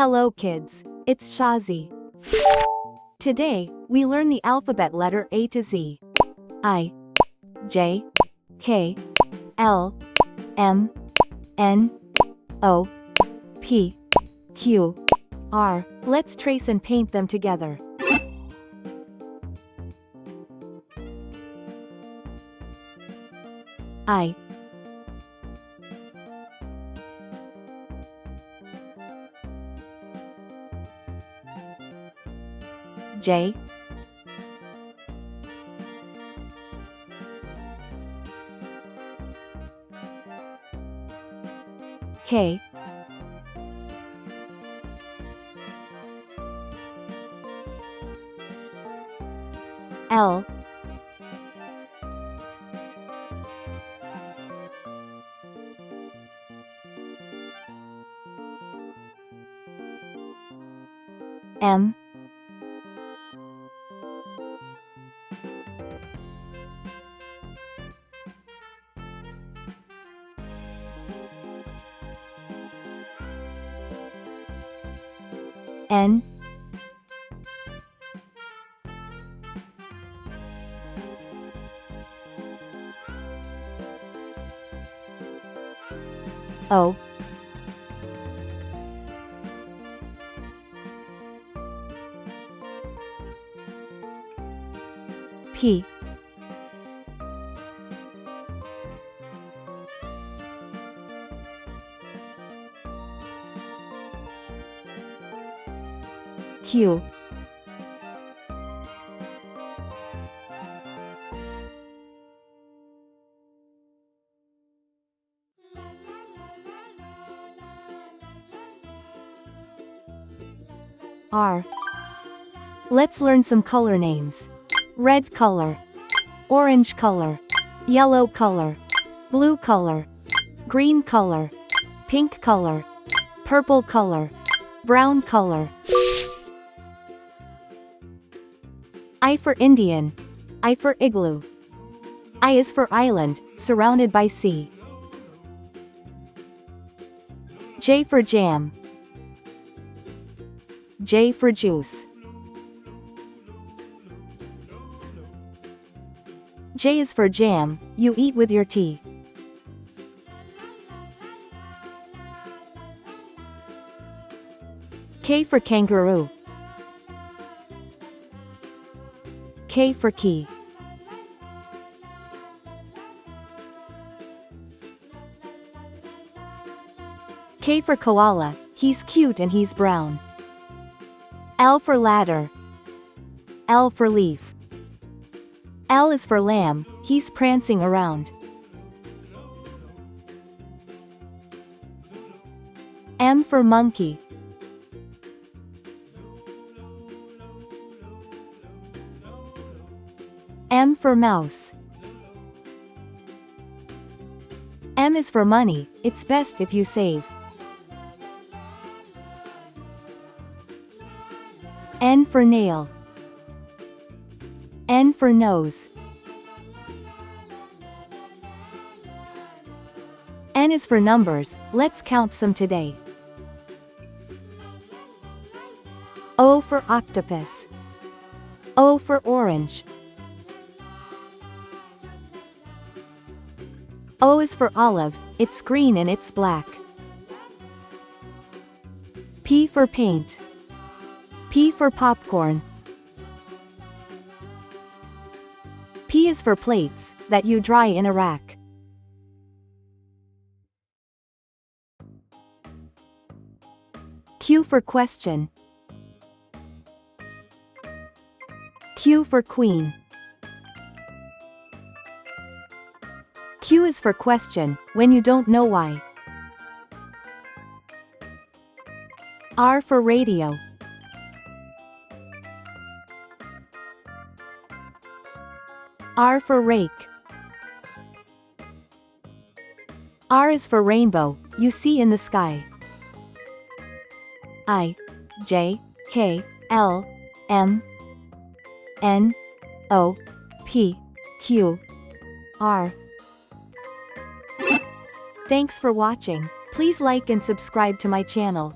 Hello kids, it's Shazi. Today, we learn the alphabet letter A to Z. I, J, K, L, M, N, O, P, Q, R. Let's trace and paint them together. I, J, K, L, M, N, O, P, Q, R. Let's learn some color names. Red color, orange color, yellow color, blue color, green color, pink color, purple color, brown color. I for Indian, I for igloo. I is for island, surrounded by sea. J for jam, J for juice. J is for jam, you eat with your tea. K for kangaroo, K for key. K for koala, he's cute and he's brown. L for ladder, L for leaf. L is for lamb, he's prancing around. M for monkey. M for mouse. M is for money, it's best if you save. N for nail. N for nose. N is for numbers, let's count some today. O for octopus. O for orange. O is for olive, it's green and it's black. P for paint. P for popcorn. P is for plates, that you dry in a rack. Q for question. Q for queen. Q is for question, when you don't know why. R for radio. R for rake. R is for rainbow, you see in the sky. I, J, K, L, M, N, O, P, Q, R. Thanks for watching. Please like and subscribe to my channel.